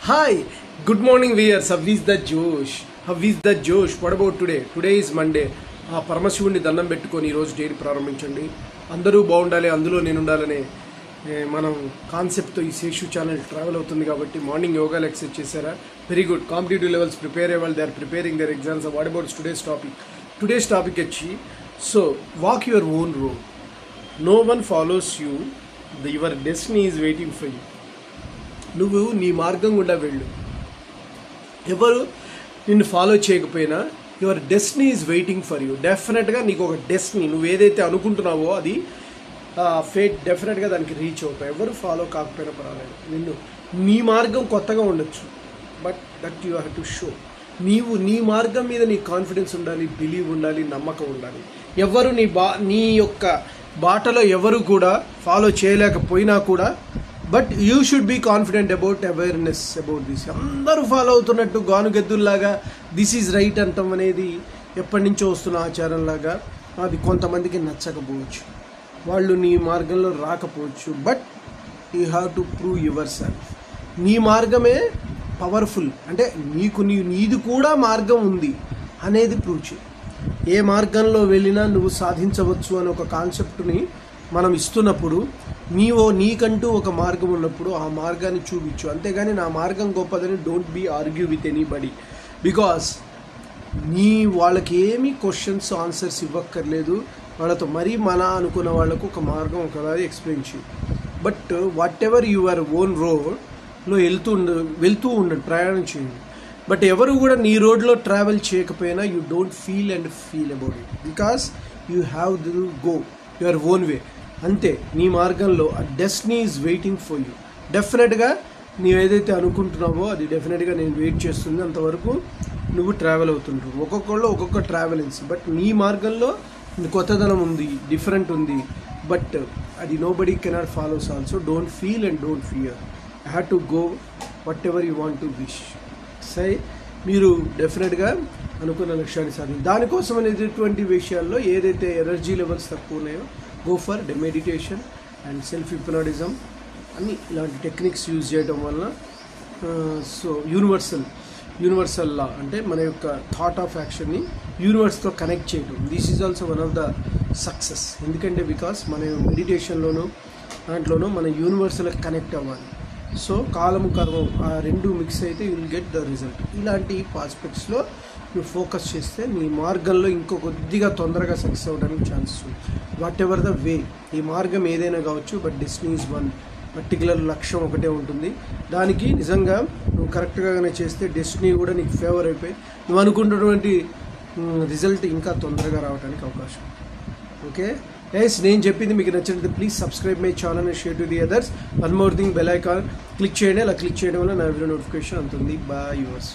Hi, good morning viewers. How is the Josh? How is the Josh? What about today? Today is Monday. పరమశివుని దండం పెట్టుకొని ఈరోజు daily ప్రారంభించండి. అందరూ బాగుండాలి, అందులో నేను ఉండాలనే మనం కాన్సెప్ట్తో ఈ శేషు ఛానల్ ట్రావెల్ అవుతుంది కాబట్టి మార్నింగ్ యోగాలు ఎక్సర్సైజ్ చేశారా? Very good. Competitive levels prepare అయ్యే వాళ్ళు they are preparing their exams. What about today's topic వచ్చి so walk your own road. No one follows you, your destiny is waiting for you. నువ్వు నీ మార్గం గుండా వెళ్ళు. ఎవరు నిన్ను ఫాలో చేయకపోయినా your destiny is waiting for you. డెఫినెట్గా నీకు ఒక డెస్టినీ, నువ్వు ఏదైతే అనుకుంటున్నావో అది ఫేట్ డెఫినెట్గా దానికి రీచ్ అవుతావు. ఎవరు ఫాలో కాకపోయినా పర్వాలేదు. నీ మార్గం కొత్తగా ఉండొచ్చు, but that you have to show. నీ మార్గం మీద నీ కాన్ఫిడెన్స్ ఉండాలి, బిలీవ్ ఉండాలి, నమ్మకం ఉండాలి. ఎవరు నీ యొక్క బాటలో ఎవరు కూడా ఫాలో చేయలేకపోయినా కూడా but you should be confident about awareness about this. అందరూ ఫాలో అవుతున్నట్టు గానుగెద్దుల్లాగా దిస్ ఈజ్ రైట్ అంటాం అనేది ఎప్పటి నుంచో వస్తున్న ఆచారంలాగా అది కొంతమందికి నచ్చకపోవచ్చు, వాళ్ళు నీ మార్గంలో రాకపోవచ్చు. But you have to prove your self. నీ మార్గమే పవర్ఫుల్, అంటే నీది కూడా మార్గం ఉంది అనేది ప్రూవ్ చేయి. ఏ మార్గంలో వెళ్ళినా నువ్వు సాధించవచ్చు అనే ఒక కాన్సెప్ట్ని మనం ఇస్తున్నప్పుడు నీకంటూ ఒక మార్గం ఉన్నప్పుడు ఆ మార్గాన్ని చూపించు. అంతేగాని నా మార్గం గొప్పదని don't be argue with anybody. Because వాళ్ళకి ఏమీ క్వశ్చన్స్ ఆన్సర్స్ ఇవ్వక్కర్లేదు. వాళ్ళతో మరీ మన అనుకున్న వాళ్ళకు ఒక మార్గం ఒకలాగా ఎక్స్ప్లెయిన్ చేయి. But what ever your own రోడ్లో వెళ్తూ ఉండండి, ప్రయాణం చేయండి. బట్ ఎవరు కూడా నీ రోడ్లో ట్రావెల్ చేయకపోయినా you don't feel about it, because you have to go your own way. అంతే, నీ మార్గంలో ఆ destiny is waiting for you. డెఫినెట్గా నీవు ఏదైతే అనుకుంటున్నావో అది డెఫినెట్గా నేను వెయిట్ చేస్తుంది. అంతవరకు నువ్వు ట్రావెల్ అవుతుంటావు. ఒక్కొక్కళ్ళు ఒక్కొక్క ట్రావెలింగ్స్. బట్ నీ మార్గంలో కొత్తదనం ఉంది, డిఫరెంట్ ఉంది. బట్ అది nobody cannot follows also. Don't feel and don't fear. I have to go what ever you want to wish. సరే, మీరు డెఫినెట్గా అనుకున్న లక్ష్యాన్ని సాధించాలి. దానికోసం అనేటువంటి విషయాల్లో ఏదైతే ఎనర్జీ లెవెల్స్ తక్కువ ఉన్నాయో go for meditation and self hypnotism అన్ని ఇలాంటి టెక్నిక్స్ యూజ్ చేయడం వల్ల సో యూనివర్సల్ లా అంటే మన యొక్క థాట్ ఆఫ్ యాక్షన్ని యూనివర్స్తో కనెక్ట్ చేయడం. This is also one of the success. ఎందుకంటే బికాస్ మన మెడిటేషన్లోనూ దాంట్లోనూ మన యూనివర్సల్కి కనెక్ట్ అవ్వాలి. సో కాలము కర్మం ఆ రెండు మిక్స్ అయితే you will get the result. ఇలాంటి ఆస్పెక్ట్స్లో నువ్వు ఫోకస్ చేస్తే నీ మార్గంలో ఇంకో కొద్దిగా తొందరగా సక్సెస్ అవ్వడానికి ఛాన్సెస్ ఉంది. వాట్ ఎవర్ ద వే, ఈ మార్గం ఏదైనా కావచ్చు, but destiny is one. Particular లక్ష్యం ఒకటే ఉంటుంది. దానికి నిజంగా నువ్వు కరెక్ట్గానే చేస్తే డెస్టినీ కూడా నీకు ఫేవర్ అయిపోయి నువ్వు అనుకుంటున్నటువంటి రిజల్ట్ ఇంకా తొందరగా రావడానికి అవకాశం. ఓకే గైస్, నేను చెప్పింది మీకు నచ్చినట్లయితే please subscribe my channel and share to the others. One more thing, bell icon click చేయండి. అలా క్లిక్ చేయడం వల్ల నా వీడియో నోటిఫికేషన్ అందుతుంది. Bye yours.